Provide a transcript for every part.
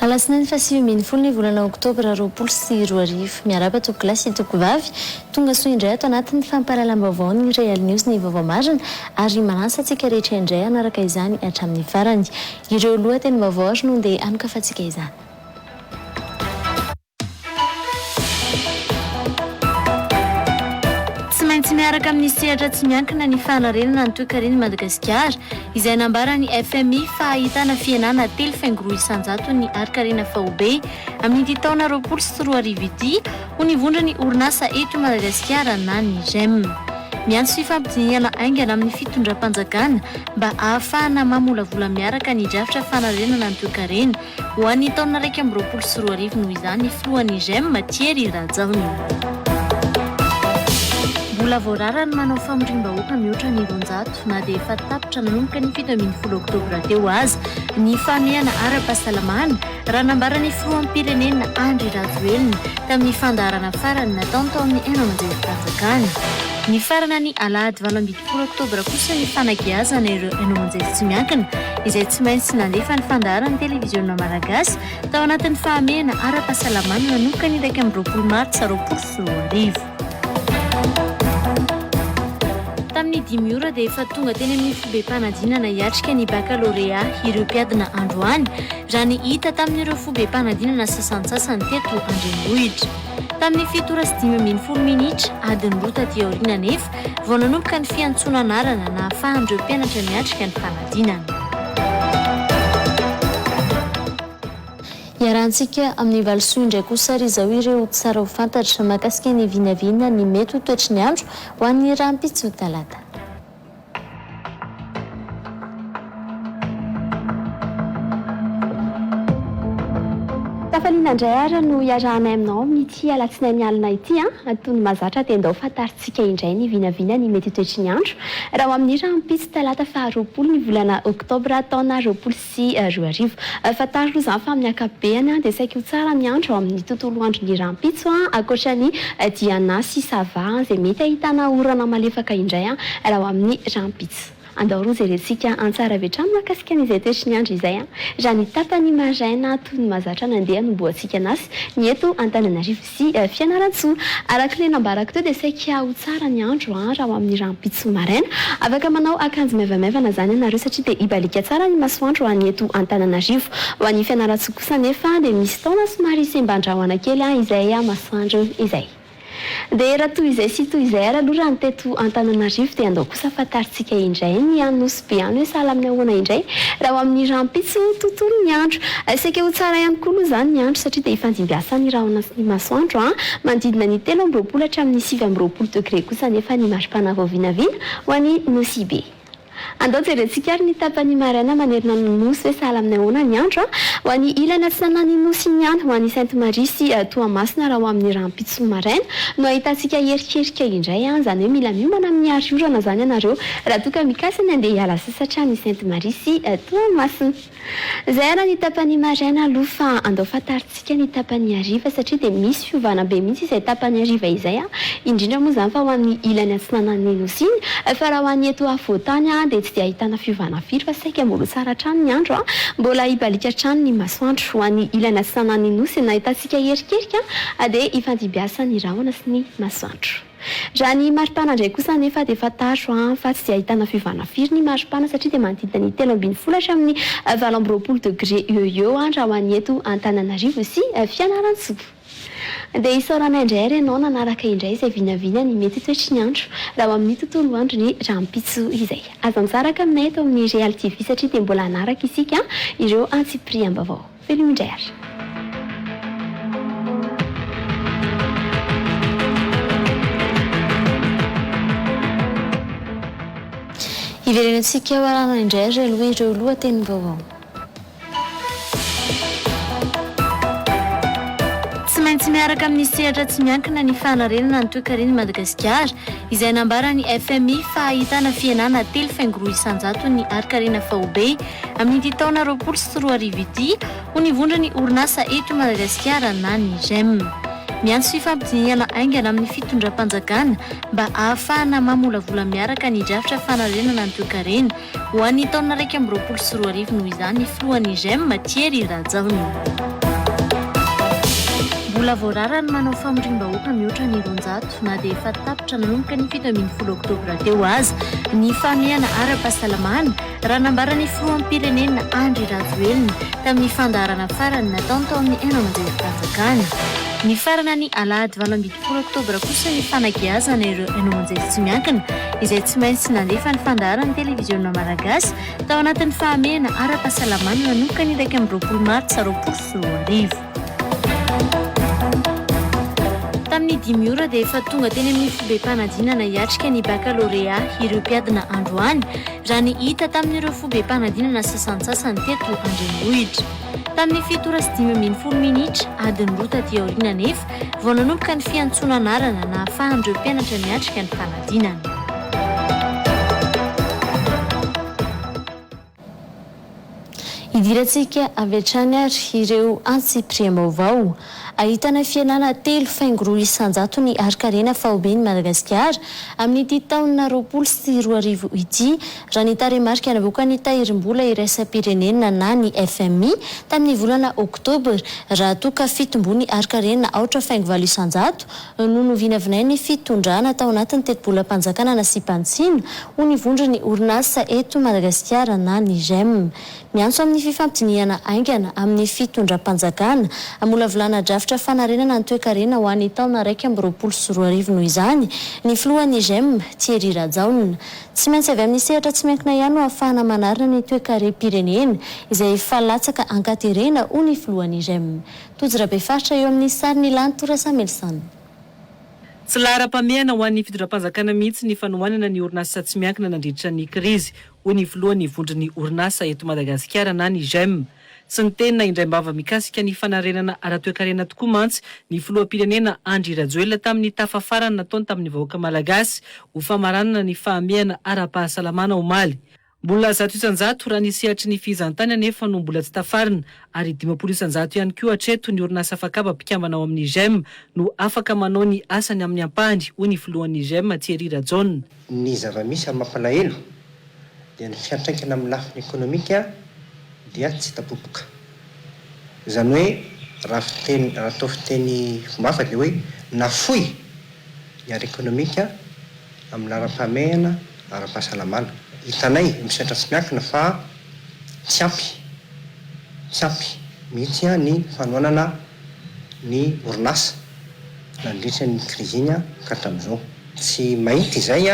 Alasinainy fasivy folo ny volana oktobra 2020 miaraba toko klasy toko vavy tonga soa indray ato anatin'ny fampahalalam-baovao ny Real News ny vaovao marina ary manasa antsika rehetra indray anaraka izany hatramin'ny farany. Ireo lohateny vaovao ary no ndeha anokafantsika izany. Tsy miaraka amin'ny sehatra tsy miankina ny fanarenana ny toe-karen'i Madagasikara izay nambarany FMI fa ahitana fienana telo faingo isan-jato ny ari-karena faobe amin'ny taona 2020 ity ho nivondra ny orinasa eto Madagasikara na ny GEM. Miantso fifampidiniana aingana amin'ny fitondram-panjakana mba ahafahana mamolavola miaraka ny drafitra fanarenana ny toe-karena ho an'ny taona 2020 noho izany filohan'ny GEM Thierry Rajavony. Mbola voarara ny manao famorim-bahoaka mihoatra ny 200 na dia efa tapitra nanomboka ny 17 oktobra teo azy ny famehana ara-pahasalamana raha nambarany filoham-pirenena Andry Rajoelina tamin'ny fandaharana farany nataony tao amin'ny 16 ny farana ny alahady 12 oktobra kosa ny fanageazana ireo enomanjely tsy miankina izay tsy maintsy nandefa ny fandaharan'ny televiziona malagasy tao anatin'ny fahamehana ara-pahasalamana nanomboka ny 20 martsa 2020. Tamin'ny 10 ora dia efa tonga teny amin'ny fobe-panadinana hiatrika ny bakalorea ireo mpiadina androany raha ny hita tamin'ireo fobe-panadinana sasantsasany teto andrenivohitra. Tamin'ny 7:10 minitra adiny roa taty aoriana nefa vao nanomboka ny fiantsonana arana na ahafahan'ireo mpianatra miatrika ny fanadinana. Iarahantsika amin'ny valisoa indray kosa ry izao ireo tsara ho fantatra mahakasika ny vinavina ny mety ho toetry ny andro ho an'ny rahampitso talata. Tafalina indray ara no iarahanay aminao mity alatsinainy alina ity atony mazatra dia andao fantaritsika indray ny vinavina ny mety toetry ny andro raha ho amin'ny rahampitso talata faha 20 ny volana oktobra taona 2020. Fantaro aloha izany fa amin'ny ankapobeny dia saika ho tsara ny andro ao amin'ny tontolo andro ny rahampitso ankoatra ny diana sy sava izay mety ahitana orana malefaka indray raha ho amin'ny rahampitso. Andao roa jerentsika antsara vetrano mahakasika an'izay toetry ny andro izay raha ny tapany maraina toy ny mazatra nandeha nomboantsika anasy ny eto Antananarivo sy Fianarantsoa. Araka ilay nambarako teo dia saika ho tsara ny andro raha ho amin'ny rahampitso maraina afaka manao akanjo maivamaivana izany ianareo satria dia hibalika tsara ny masoandro ho an'ny eto Antananarivo. Ho an'ny Fianarantsoa kosa nefa dia misy taona somary semban-drahona kely izay masoandro izay. Dia raha toy izay sy toy izay ara aloha raha ny teto Antananarivo dia andao kosa fantaritsika indray ny anosy be any hoe sahala amin'ny ahoana indray raha ho amin'ny rahampitso tontolo ny andro. Saika ho tsara ihany koa aloha izany ny andro satria dia ifandimbiasa ny rahona sy ny masoandro manodidina ny 13 hatramin'ny 20 degré kosa nefa ny maripana vao vinavina ho an'ny nosy be. Andao jerentsika ary ny tapany maraina manerina ny nosy hoe sahala amin'ny ahoana ny andro ho an'ny ilana sy nanany nosy ny any ho an'ny Sainte Marie sy Toamasina raha ho amin'ny rahampitso maraina no ahitantsika erikerika indray izany hoe mila miomana amin'ny ariorana izany ianareo raha toa ka mikasana andeha hiala sasatra ny Sainte Marie sy Toamasina. Izay ara ny tapany maraina aloha fa andao fantaritsika ny tapany hariva satria dia misy fiovana be mihitsy izay tapany hariva izay indrindra moa izany fa ho an'ny ilana sy nanany nosy iny fa raha ho an'ny eto afovoantany dia tsy dia ahitana fiovana firy fa saika mbola tsara trano ny andro mbola hibalika trano ny masoandro ho an'ny ilana sy nanany nosy na ahitantsika erikerika dia ifandimbiasa ny rahona sy ny masoandro. Raha ny maripana indray kosa nefa dia fantaro fa tsy dia ahitana fiovana firy ny maripana satria dia manodidina ny 13 hatramin'ny 20 degré eo raha ho an'ny eto Antananarivo sy Fianarantsoa. Dia isaoranay indray ianao nanaraka indray izay vinavina ny mety toetry ny andro raha ho amin'ny tontolo andro ny rahampitso izay. Aza misaraka aminay eto amin'ny Real TV satria dia mbola anaraka isika ireo antsipriam-baovao. Veloma indray ary. Iverenantsika ho arahana indray ary aloha ireo lohateny vaovao. Tsy maintsy miaraka amin'ny sehatra tsy miankina ny fanarenana ny toe-karen'i Madagasikara izay nambarany FMI fa ahitana fienana telo faingo isan-jato ny ari-karena faobe amin'ny taona 2020 ity ho nivondra ny orinasa eto Madagasikara na ny GEM. miantso fifampidiniana aingana amin'ny fitondram-panjakana mba ahafahana mamolavola miaraka ny drafitra fanarenana ny toekarena ho an'ny taona 2024 noho izany ny filohan'ny GEM Thierry Rajavony. Mbola voararany manao famorim-bahoaka mihoatra ny 200 na dia efa tapitra nanomboka ny 17 oktobra teo azy ny fameana ara-pahasalamana raha nambarany filoham-pirenena Andry Rajoelina tamin'ny fandaharana farany nataony tao amin'ny 16 ny farana ny alahady 20 oktobra kosa ny fanageazana ireo enomanjely tsy miankina izay tsy maintsy nandefa ny fandaharany televiziona malagasy tao anatin'ny fameana ara-pahasalamana nanomboka ny 20 martsa 2024. Tamin'ny 5 ora dia efa tonga teny amin'ny fobem-panadinana hiatrika ny baccalauréat ireo mpiadina androany raha ny hita tamin'ireo fobem-panadinana sasantsasany teto Andrenivohitra. Tamin'ny 7:10 minitra adiny roa taty aoriana nefa vao nanomboka ny fiantsonana arana na ahafahan'ireo mpianatra miatrika ny fanadinana. Idirantsika avy hatrany ary ireo antsipriam-baovao. Ahitana fianana 3 faingoroa isan-jato ny arikarena fahombian'ny Madagasikara amin'ny taona 2024 ity raha ny taremarika navoaka ny tahirim-bola iraisam-pirenena na ny FMI tamin'ny volana Oktobra raha toka fitombony arikarena 4.9 isan-jato no novinavinainy ny fitondrana tao anatin'ny teti-bolam-panjakana Nasipantsina ho nivondra ny orinasa eto Madagasikara na ny GEM. Miantso amin'ny fifampidiniana aingana amin'ny fitondram-panjakana amolavolana drafitra fanarenana ny toekarena ho an'ny taona 2024 noho izany ny filohan'ny GEM Thierry Rajavony. Tsy maintsy avy amin'ny sehatra tsy miankina ihany no ahafahana manarina ny toekare-pirenena izay falatsaka ankaterena ho ny filohan'ny GEM. Tojirabe faritra eo amin'ny sariny Lantora Samelsan. Tsy lahara-pameana ho an'ny fitondram-panjakana mihitsy ny fanohanana ny orinasa tsy miankina nandritra ny krizy ho ny voalohany vondron'ny orinasa eto Madagasikara na ny GEM. Sy ny tena indray mbava mikasika ny fanarenana ara-toekarena tokoa mantsy ny filoham-pirenena Andry Rajoelina tamin'ny tafafarany nataony tamin'ny vahoaka malagasy ho famaranana ny fahameana ara-pahasalamana omaly. Mbola 100 isan-jato raha nisehatra ny fizantany anefa no mbola tsy tafarina ary 50 isan-jato ihany koa hatreto ny orinasa afaka mpikambana ao amin'ny GEM no afaka manao ny asany amin'ny ampahany ho ny filohan'ny GEM Thierry Rajavony. Ny zava-misy amin'ny mampalahelo dia ny fiantraikana amin'ny lafiny ekonomika dia tsy tapopoka. Izany hoe raha atao fiteny fomba dia hoe nafoy ny ara ekonomika amin'ny lara-pahamehana ara-pahasalamana. Hitanay misatra tsy miankina fa tsy ampy mihitsy ny fanohanana ny orinasa nandritra ny krizy iny ka hatramin'izao. Tsy mahita izay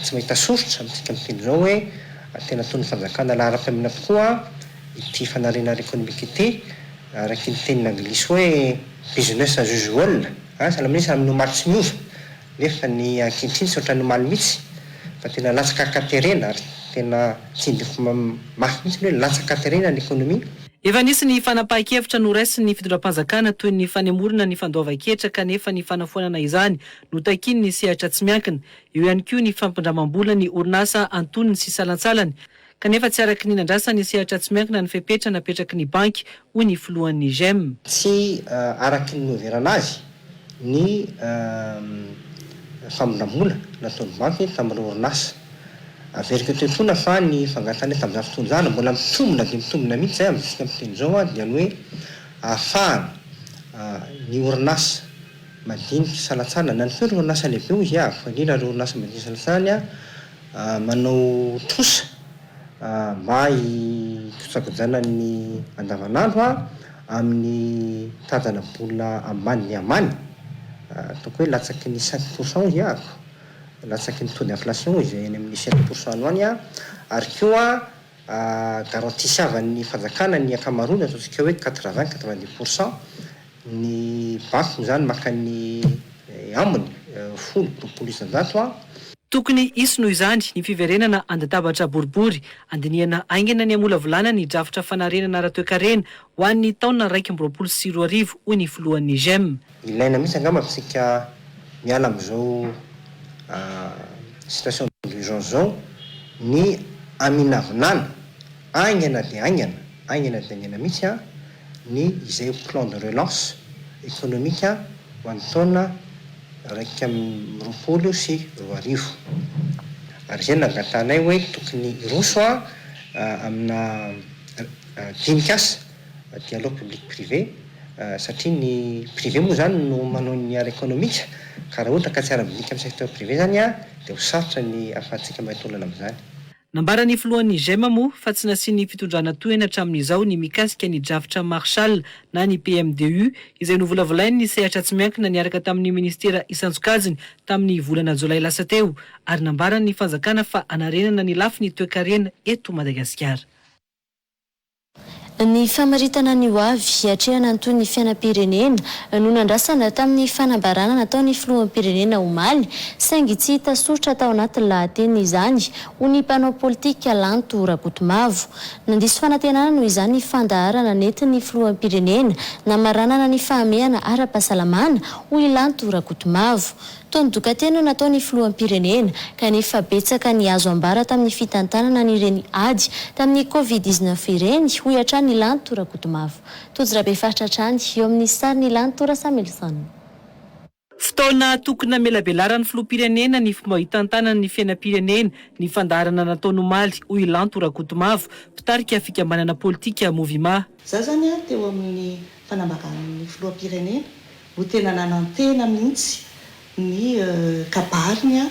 tsy mahita soritra amintsika amin'ny teny izao hoe tena toy ny fanjakana lahara-pahamehana tokoa ity fanarena ara-ekonomika ity araka ny tenin'ny anglisy hoe business as usual. Sahala amin'ny no marche miova nefa ny ankehitriny tsy ohatran'ny omaly mihitsy fa tena latsaka katerena ary tena tsy indifo mafy mihitsy hoe latsaka katerena ny ekonomia. Efa nisy ny fanapahan-kevitra noraisin'ny fitondram-panjakana toy ny fanemorona ny fandoavan-ketra kanefa ny fanafoanana izany no takiny ny sehatra tsy miankina. Eo ihany koa ny fampindramam-bola ny orinasa antoniny sy salantsalany kanefa tsy araky ny nandrasa ny sehatra tsy miankina ny fepetra napetraky ny banky ho ny filohan'ny GEM. Tsy araky ny noverana azy ny fampindram-bola nataon'ny banky tamin'ireo orinasa. Averika toetona fa ny fangatana tamin'izany fotoana izany mbola mitombina mihitsy zay amintsika amin'ny teny izao dia ny hoe ahafahana ny orinasa madinika salantsana na ny feo orinasa lehibe izy fa indrindra ireo orinasa madinika salantsana manao trosa mba hitosakojana ny andavanandro amin'ny tadana-bola ambany ny ambany. Ataoko hoe latsaky ny 5% izy latsaky ny taux d'inflation izy eny amin'ny 7% any ary koa garantisiavan'ny fanjakana ny ankamaroany ataontsika hoe 80-90% ny banky zany maka ny ambiny 10 isan-jato Tokony isy noho izany ny fiverenana andatabatra boribory andiniana aingana ny amolavolana ny drafitra fanarenana ara-toekarena ho an'ny taona 2024 ho ny filohan'ny GEM. Ilaina mihitsy angamba tsika miala amin'izao situation d'urgence zao ny aminavinana aingana dia aingana mihitsy ny izay plan de relance économique ho an'ny taona 2024 ary zay nangatanay hoe tokony roso amina dinikasa dialogue public privé satria ny privé moa zany no manao ny ara économique ka raha ohatra ka tsy ara-binika amin'ny secteur privé zany dia ho sarotra ny ahafahantsika mahitolana amin'izany. Nambarany filohan'ny GEM moa fa tsy nasiany fitondrana toena hatramin'izao ny mikasika ny drafitra Marshall na ny PMDU izay novolavolainy ny sehatra tsy miankina niaraka tamin'ny ministera isanjokajiny tamin'ny volana Jolay lasa teo ary nambarany ny fanjakana fa anarenana ny lafiny toe-karena eto Madagasikara. Ny famaritana ny hoavy hatrehana antoy ny fiainam-pirenena no nandrasana tamin'ny fanambarana nataon'ny filoham-pirenena omaly saingy tsy hita soratra tao anatin'ny lahateny izany ho ny mpanao politika Lanto Rakotomavo. Nandiso fanantenana noho izany ny fandaharana nentin'ny filoham-pirenena namaranana ny fahamehana ara-pahasalamana ho i Lanto Rakotomavo. Tondokatena nataon'ny filoham-pirenena kanefa betsaka ny azo ambara tamin'ny fitantanana n'ireny ady tamin'ny Covid-19 ireny ho hiatrany ny Lanto Rakotomavo. Tojorabe faritra hatrany eo amin'ny sary ny Lanto Samuelson. Fotoana tokony amelabelarany filoham-pirenena ny fomba hitantanana ny fiainam-pirenena ny fandaharana nataon'omaly ho i Lanto Rakotomavo mpitarika fikambanana politika Movima. Za zany teo amin'ny fanambaran'ny filoham-pirenena ho tena nanantena mihitsy ny kabariny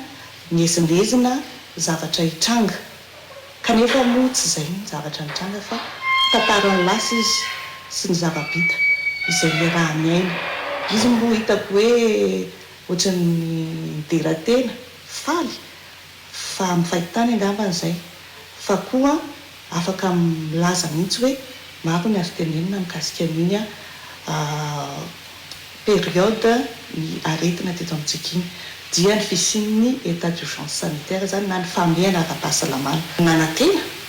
ny ezindezina zavatra hitranga kanefa moa tsy izay ny zavatra nitranga fa tantarany lasa izy sy ny zava-bita izay raha miaina. Izy moa hitako hoe ohatran'ny deratena faly fa amin'ny fahitana angambany izay fa koa afaka milaza mihitsy hoe maro ny azo tenenina mikasika an'iny période ny aretina teto amintsika iny dia ny fisian'ny état d'urgence sanitaire zany na ny famehana ara-pahasalamana.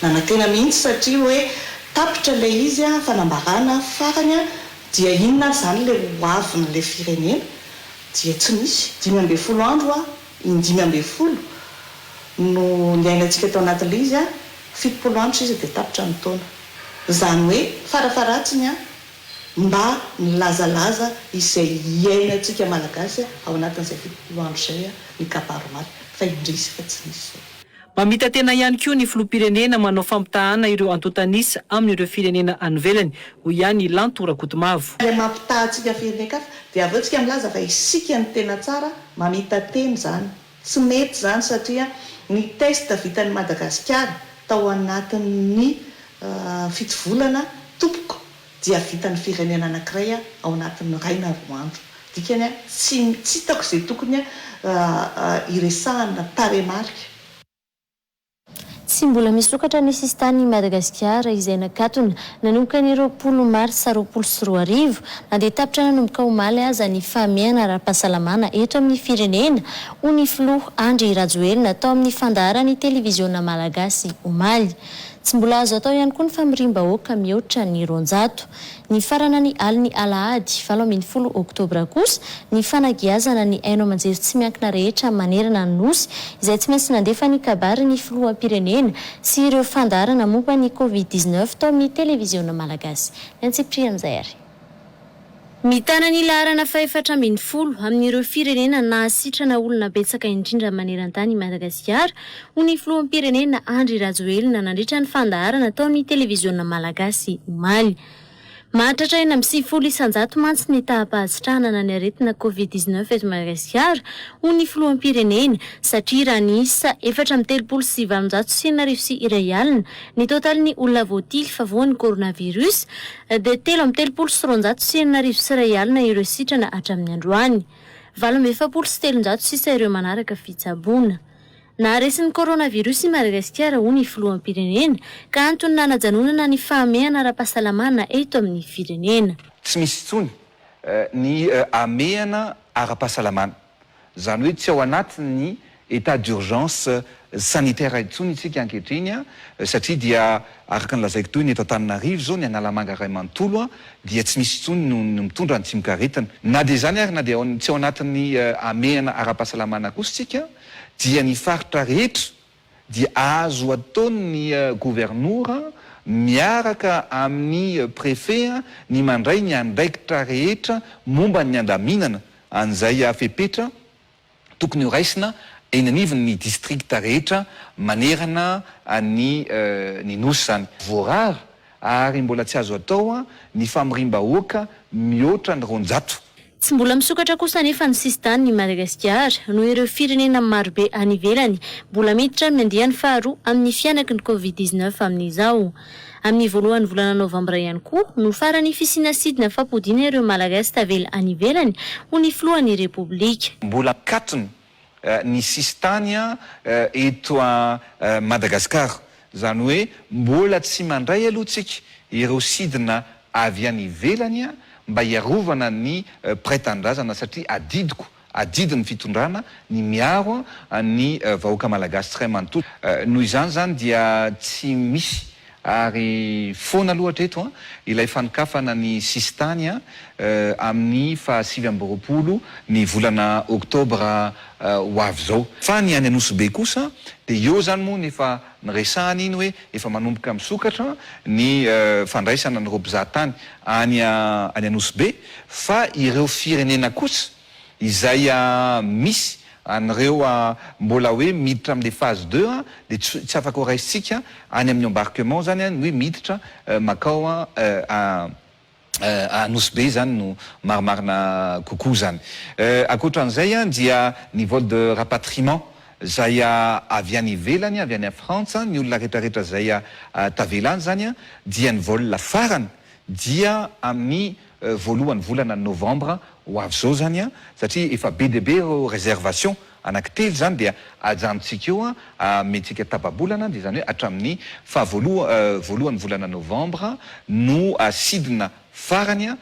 Nanantena mihitsy satria hoe tapitra ilay izy fanambarana farany dia inona zany ilay hoavina ilay firenena dia tsy misy 5 andro iny 5 no niainantsika tao anatin'ilay izy 70 andro izy dia tapitra ny taona. Zany hoe farafaratsiny mba nilazalaza izay iainantsika malagasy ao anatin'izay 70 andro izay ny kaparomaly fa indrisy fa tsy nisy. Mamita tena ihany koa ny filoham-pirenena manao fampitahana ireo antotanisa amin'ireo firenena anovelany ho ihany Lanto Rakotomavo. Ilay mampitahantsika firenena-kafa dia avy eo tsika milaza fa isika ny tena tsara mamita teny zany. Tsy mety zany satria ny test vitan'ny Madagasikara tao anatin'ny 7 volana tompoko dia vitan'ny firenena anankiray ao anatin'ny 2 na 4 andro. Dikany tsy hitako izay tokony iresahana taremarika. Tsy mbola misokatra ny sistany Madagasikara izay nakatona nanomboka ny 20 Marsa 2024 nandeha tapitra nanomboka omaly aza ny fahamehana ara-pahasalamana eto amin'ny firenena ho ny filoha Andry Rajoelina tao amin'ny fandaharany televiziona malagasy omaly. Tsy mbola azo atao ihany koa ny famirim-bahoaka mihoatra ny 200. Ny farana ny aliny alahady 17 Oktobra kosa ny fanagiazana ny haino aman-jery tsy miankina rehetra manerana ny nosy izay tsy maintsy nandefa ny kabary ny filoham-pirenena sy ireo fandaharana momba ny Covid-19 tao amin'ny televiziona malagasy. Nantsipri amin'izay ary. Mitana ny laharana 710 amin'ireo firenena nahasitrana olona betsaka indrindra maneran-tany Madagasikara ho ny filoham-pirenena Andry Rajoelina nandritra ny fandaharana tao amin'ny televiziona malagasy omaly. Mahatratra eny amin'ny 90 isanjato mantsy ny tahapahasitrahana ny aretina Covid-19 eto Madagasikara ho ny filoham-pirenena satria raha ny isa 437 sy 1 alina ny totalin'ny olona voatily fa voan'ny coronavirus dia 3 sy 1 alina ireo sitrana hatramin'ny androany. 7 sisa ireo manaraka fitsaboana. Naharesin'ny coronavirus i Madagasikara ho ny filoham-pirenena ka antony nanajanonana ny fahamehana ara-pahasalamana eto amin'ny firenena. Tsy misy intsony ny amehana ara-pahasalamana. Zany hoe tsy ao anatin'ny état d'urgence sanitaire intsony isika ankehitriny satria dia araka ny lazaiko toy ny eto Antananarivo zao ny Analamanga Ray Manontolo dia tsy misy intsony no mitondra ny tsimokaretina. Na dia zany ary na dia tsy ao anatin'ny amehana ara-pahasalamana kositsika dia ny faritra rehetra dia azo ataon'ny gouvernora miaraka amin'ny préfet ny mandray ny andraikitra rehetra momba ny andaminana an'izay fepetra tokony ho raisina eny anivony ny districta rehetra manerana ny nosy zany voarary ary mbola tsy azo atao ny famiriam-bahoaka mihoatra ny 200. Tsy mbola misokatra kosa nefa ny sistany ny Madagasikara noho ireo firenena marobe any ivelany mbola miditra ny andiany faharoa amin'ny fianaky ny Covid-19 amin'izao. Amin'ny voalohan'ny volana Novambra ihany koa no farany fisiana sidina fampodiana ireo malagasy tavela any ivelany ho ny filohan'ny Repoblika. Mbola katony ny sistany eto a Madagasikara, zany hoe mbola tsy mandray alohantsika ireo sidina avy any ivelany mba hiarovana ny praitan-drazana satria adidiny fitondrana ny miaro ny vahoaka malagasy tsiray manontolo. Noho izany zany dia tsy misy ary foana loatra eto ilay fanokafana ny sistany amin'ny 27 ny volana Oktobra ho avy zao. Fa ny any Anosy kosa de eo zany moa nefa niresahana iny hoe efa manomboka misokatra ny fandraisana ny rompizahantany any Anosy fa ireo firenena kosa izay misy an'ireo mbola hoe miditra amin'le phase 2 de tsy afaka ho raisitsika any amin'ny embarquement zany hoe miditra makao Anosy zany no marimarina kokoa zany. Ankoatran'izay dia ny vol de rapatriement zay avy any ivelany avy any France ny olona rehetrarehetra zay tavelany zany dia ny vol farany dia amin'ny voalohany volana Novambra ho avy zao zany satria efa be de be réservation anankitelo zany dia ajanontsika eo mentsika tapabolana dia zany hoe hatramin'ny voalohany volana Novambra no sidina farany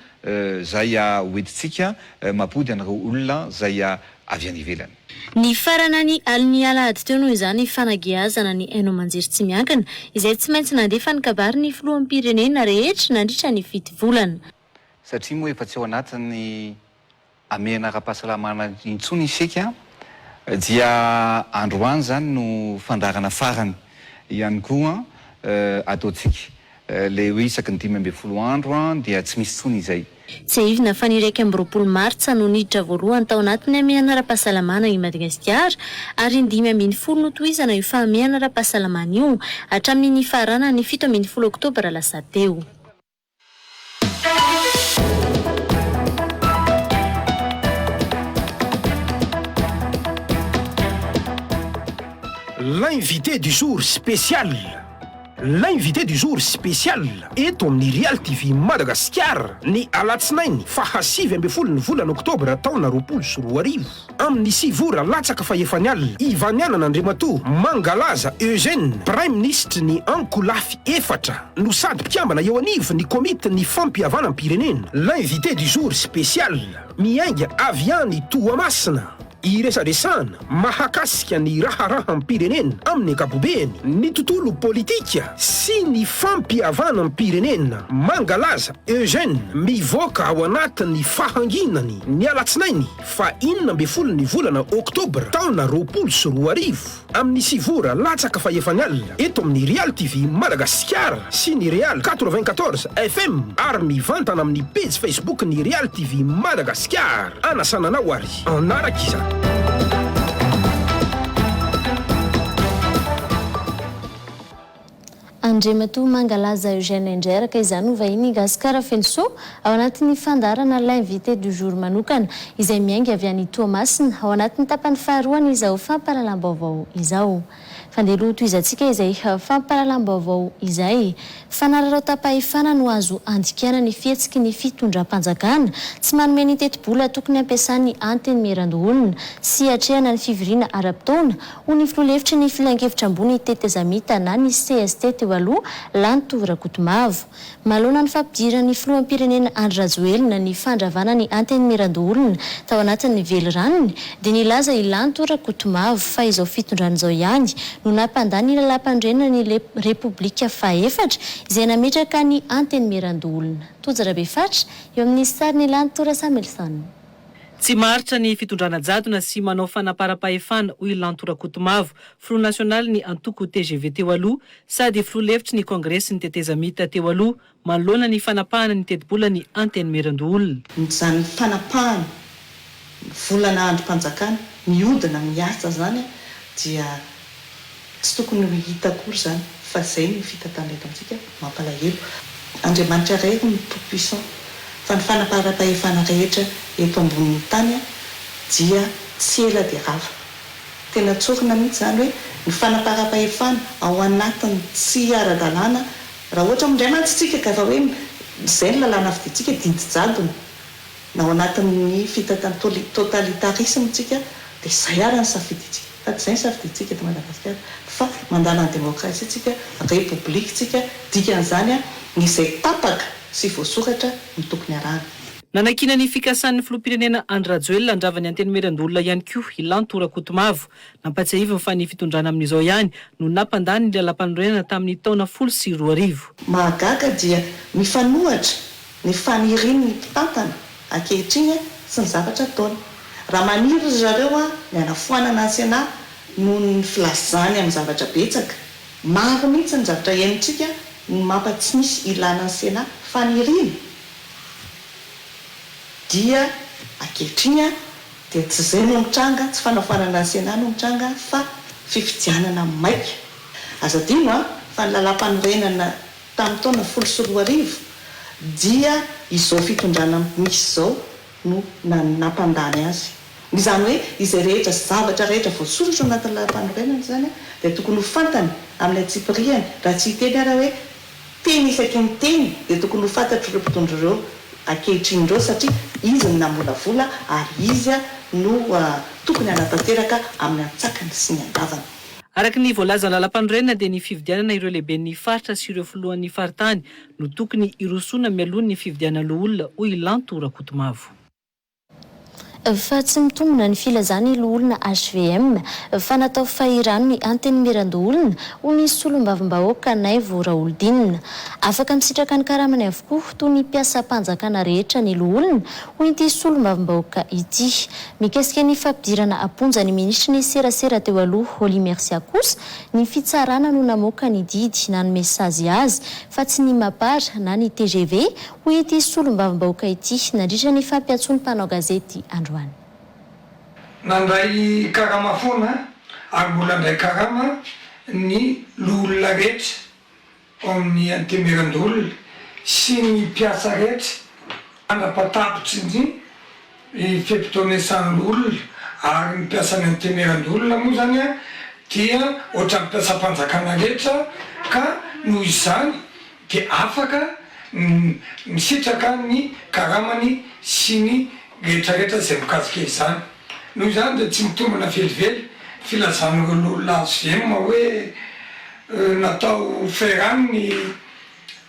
zay hoentitsika mampody an'ireo olona zay avy any ivelany. Ny farana ny aliny alahady teo noho izany fanageazana ny haino amanjery tsy miankina izay tsy maintsy nandefa ny kabary ny filohan'ny pirenena rehetra nandritra ny fito volana. Satria moa efa tsy ao anatin'ny amena ara-pahasalamana intsony isika dia androany zany no fandarana farany ihany koa ataotsika le hoe isaky ny 15 andro dia tsy misy tsony izay. Tsy ahivina fa ny 2 Martsa no niditra voalohany tao anatin'ny amehana ara-pahasalamana i Madagasikara ary ny 5 no toizana io fahamehana ara-pahasalamana io hatramin'ny farana ny 17 Oktobra lasa teo. L'invité du jour spécial. L'invité du jour spécial eto amin'ny Real TV Madagascar ny alatsinainy fahasivy amby folo ny volana Oktobra taona 2020 amin'ny sivora latsaka fahefany alina Ivaniana Andriamatoa mangalaza Eugène Prime Ministre ny ankolafy efatra no sady mpikambana eo anivo ny komite ny fampihavana amin'ny pirenena. L'invité du jour spécial miainga avy any Toamasina iresaresana mahakasika ny raharaha amin'ny pirenena amin'ny ankapobeny ny tontolo politika sy ny fampihavana amin'ny pirenena. Mangalaza Eugène mivoaka ao anatin'ny fahanginany ny alatsinainy fa 12 ny volana Oktobra taona 2020 amin'ny sivora latsaka fahefany alina eto amin'ny Real TV Madagascar sy ny Real 94 FM ary mivantana amin'ny page Facebook ny Real TV Madagascar. Anasananao ary anaraka izany. Andriamatoa mangalaza Eugène Ndreraka izany ho vahiny Gasikara Fenso ao anatin'ny fandarana l'invité du jour manokana izay miainga avy any Toamasina ao anatin'ny tapany faharoany izao fampahalalam-baovao izao. Fandeloha toizantsika izay fampahalalam-baovao izay fanararao tapahefana no azo andikana ny fihetsiky ny fitondram-panjakana tsy manome ny teti-bola tokony ampiasan'ny anteny mirandoolona sy hatrehana ny fiviriana ara-pitaona ho ny filoha-hevitry ny filan-kevitra ambony tetezamita na ny CST teo aloha Lanto Rakotomavo. Malona ny fampidiran'ny filoham-pirenena Andry Rajoelina ny fandravana ny anteny mirandoolona tao anatin'ny veliranony dia nilaza i Lanto Rakotomavo fa izao fitondran'izao ihany no nampandany lalam-pandrenana ny Repoblika fahefatra izay nametraka ny anteny mirandoolona. Tojarabe fatra eo amin'ny sariny Lanto Samuelson. Tsy maritra ny fitondrana jadona sy manao fanaparam-pahefana hoy Lanto Rakotomavo, Front National ny antoko TGV teo aloha sady filoha-hevitry ny kongresy ny tetezamita teo aloha manoloana ny fanapahana ny teti-bola ny anteny mirandoolona. Izany fanapahana volana androm-panjakana miodina miasa zany dia tsy tokony hitakory zany fa zay ny fitantanana eto amintsika mampalahelo. Andriamanitra iray no tout-puissant fa ny fanaparam-pahefana rehetra eto ambonin'ny tany dia tsy ela dia rava. Tena tsorina mihitsy zany hoe ny fanaparam-pahefana ao anatiny tsy ara-dalàna raha ohatra mindray mantsitsika ka fa hoe zay ny lalàna fiditsika didy-jadona na ao anatin'ny fitantanana totalitarisme tsika dia zay ara ny safiditsika fa tsy zay ny safiditsika eto Madagasikara fa mandana ny demokrasia tsika republika tsika dikan'izany izay tapaka sy voasoratra ny tokony arahana. Nanakina ny fikasan'ny filoham-pirenena Andry Rajoelina andravany antenimieran-dolona ihany koa Ilan Torakotomavo nampatsiahiva fa ny fitondrana amin'izao ihany no nampandany ny lalam-panorenana tamin'ny taona 2010. Mahagaga dia mifanohatra ny fanirian'ny mpitantana ankehitriny sy ny zavatra ataony. Raha maniry ry zareo ny anafoanana ny Sénat no ny filazany amin'ny zavatra betsaka. Maro mihitsy ny zavatra iainitsika ny mampatsimisy ilana ny Sénat faniriana. Dia ankehitriny dia tsy zay no mitranga, tsy fanafoanana ny Sénat no mitranga fa fifidianana maika. Aza adino fa ny lalam-panorenana tamin'ny taona 2010 dia izao fitondrana misy zao no nampandany azy. Izany hoe izay rehetra zavatra rehetra voasoratra anatin'ny lalam-panorenana zany dia tokony ho fantany amin'ny atsipiriany raha tsy hiteny ara hoe teny isaky ny teny dia tokony ho fantatry ireo mpitondra ireo ankehitriny ireo satria izy no namolavola ary izy no tokony hanatanteraka amin'ny antsakany sy ny andavana. Araka ny voalaza lalam-panorenana dia ny fifidianana ireo lehiben'ny faritra sy ireo filohan'ny faritany no tokony irosona mialohan'ny ny fifidianana olona hoy Ilan Torakotomavo. Fa tsy mitombona ny filazany olona HVM fa natao fahirano ny antenimieran-dolona ho ny solom-bavim-bahoaka Naivo Raholdinina. Afaka misitraka ny karamany avokoa toy ny mpiasa-panjakana rehetra ny olona ho ity solom-bavim-bahoaka ity. Mikesika ny fampidirana aponja ny ministra ny serasera teo aloha Holly Mercia kosa ny fitsarana no namoaka ny didy na ny mesazy azy fa tsy ny mapara na ny TGV ho ity solom-bavim-bahoaka ity nandritra ny fampiatsony mpanao gazety Androany. Nandray karama foana ary mbola ndray karama ny olona rehetra ao amin'ny antenimieran-dolona sy ny mpiasa rehetra anapatapitra ny fimpitonesan'ny olona ary ny mpiasa ny antenimieran-dolona moa zany dia ohatra mpiasa-panjakana rehetra ka noho izany dia afaka misitraka ny karamany sy ny rehetrarehetra izay mikasika izany. Noho izany dia tsy mitombona velively filazan'ireo olona HVM hoe natao ferany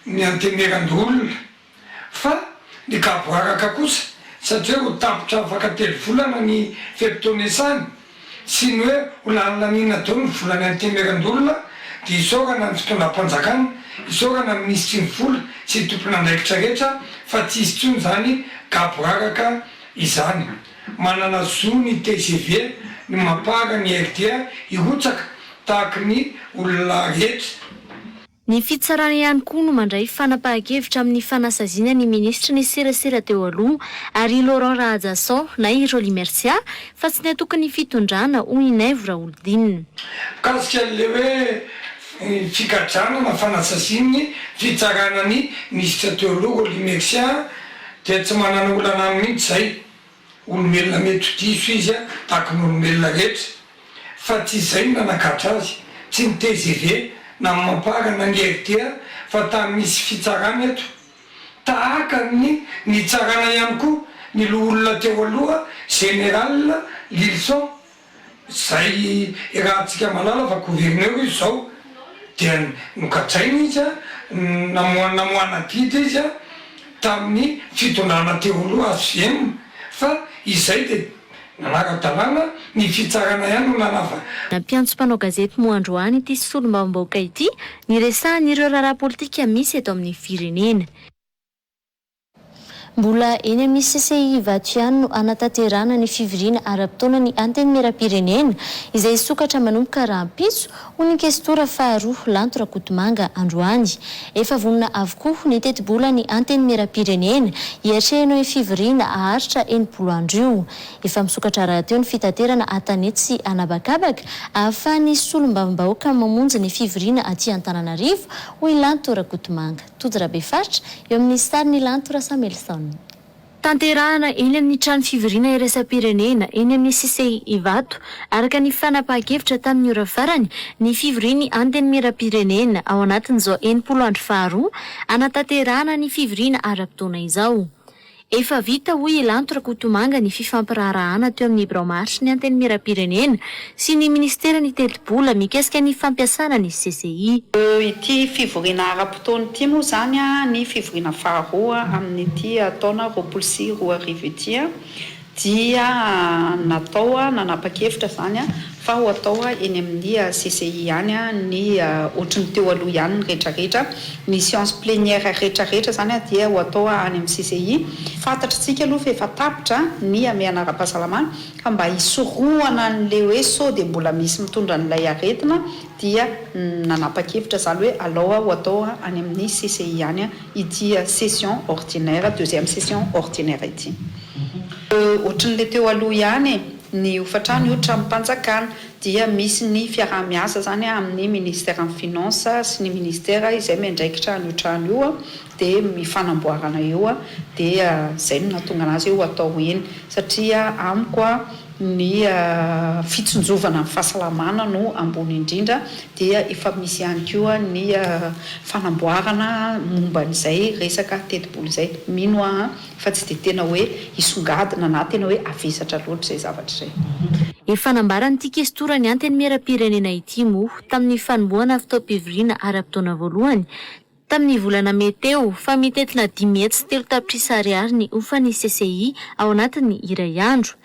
ny antenimieran-dolona fa ny kaboaraka kosa satria ho tapitra afaka 3 volana ny fimpitonesany sy ny hoe ho lanilanina dao ny volany antenimieran-dolona dia isorana ny fitondram-panjakana, isorana ny ministry ny vola sy tompona andraikitra rehetra fa tsy izy tsony zany kaboaraka izany. Manana zo ny TGV ny mapara ny RTA irotsaka tahaka ny olona rehetra. Ny fitsarana ihany koa no mandray fanapahan-kevitra amin'ny fanasaziana ny ministra ny serasera teo aloha ary Laurent Rahajasson na i Holly Mercia fa tsy natokany fitondrana hoy Naivo Raholdinina. Kasika le hoe fikadrana na fanasaziny fitsarana ny ministra teo aloha Holly Mercia dia tsy manana olana mihitsy zay. Olombelona mety diso izy tahaka ny olombelona rehetra fa tsy izay no nanakatra azy, tsy ny TGV na mampara na ny RTA fa misy fitsarana eto tahaka ny tsarana ihany koa ny olona teo aloha général Lilson zay rahantsika malala fa gouverneur izy zao dia nokatrainy izy namoana didy izy tamin'ny fitondrana teo aloha HVM fa izay dia nanara-dalàna ny fitsarana ihany no nanava. Nampiantso mpanao gazety moa Androany ity solom-bavim-bahoaka ity ny resahan'ireo raharaha politika misy eto amin'ny firenena. Mbola eny amin'ny CCI Vato ihany no anatanterahana ny fivoriana ara-potoana ny anteny miram-pirenena izay sokatra manomboka rahampitso ho ny kestora faharoa Lanto Rakotomanga androany. Efa vonona avokoa ny teti-bola ny anteny miram-pirenena hiatrehana hoe fivoriana aharitra 80 andro io. Efa misokatra raha teo ny fitaterana Antanety sy Anabakabaka ahafahan'ny solombavam-bahoaka mamonjy ny fivoriana aty Antananarivo hoy Lanto Rakotomanga. Todrabe faritra eo amin'ny sariny Lanto Rasamelson. Tanterahana eny amin'ny trano fivoriana iraisam-pirenena eny amin'ny CCI Vato araka ny fanapahan-kevitra tamin'ny ora farany ny fivoriany anteny miram-pirenena ao anatin'izao 80 andro faharoa anatanterahana ny fivoriana ara-potoana izao. Efa vita hoy Lanto Rakotomanga ny fifampirarahana teo amin'ny Braomaritry ny anteny miram-pirenena sy ny ministera ny teti-bola mikasika ny fampiasana ny CCI. Ity fivoriana ara-potoana ity moa zany ny fivoriana faharoa amin'ity taona 2024 ity dia natao nanapa-kevitra zany fa ho atao eny amin'ny CCI ihany ny ohatriny teo aloha ihany ny rehetrarehetra ny séance plénière rehetrarehetra zany dia ho atao any amin'ny CCI. Fantatritsika aloha fa efa tapitra ny ameana ara-pahasalamana ka mba hisorohana an'ilay hoe sao dia mbola misy mitondra an'ilay aretina dia nanapa-kevitra zany hoe aloha ho atao any amin'ny CCI ihany ity session ordinaire, deuxième session ordinaire ity. Ohatrin'ilay teo aloha ihany ny hofatrano ohatra am'mpanjakana dia misy ny fiaraha-miasa zany amin'ny ministère ny finance sy ny ministère izay miandraikitra ny trano io dia mifanamboarana io dia zay no nahatonga anazy io atao eny satria amiko ny fitsonjovana amin'ny fahasalamana no ambony indrindra dia efa misy ihany koa ny fanamboarana momba n'izay resaka teti-bola izay mino fa tsy dia tena hoe hisongadina na tena hoe avesatra loatra izay zavatra izay. Efa nambaran'ity kestora ny anteny miram-pirenena ity moa tamin'ny fanombohana fitaom-pivoriana ara-potoana voalohany tamin'ny volana May teo fa mitetina 503 tapitrisa ariary ny ofan'ny CCI ao anatin'ny iray andro.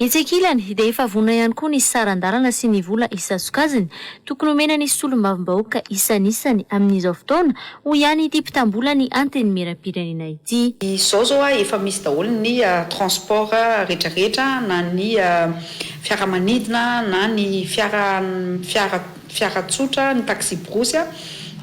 Itsekilany dia efa vonona ihany koa ny saran-dalana sy ny vola isasokaziny tokony omena ny solombavam-bahoaka isan'isany amin'izao fotoana ho ihany ity mpitam-bola ny anteny miram-pirenena ity. Izao zao efa misy daholo ny transport rehetrarehetra na ny fiaramanidina na ny fiara tsotra ny taxi brosy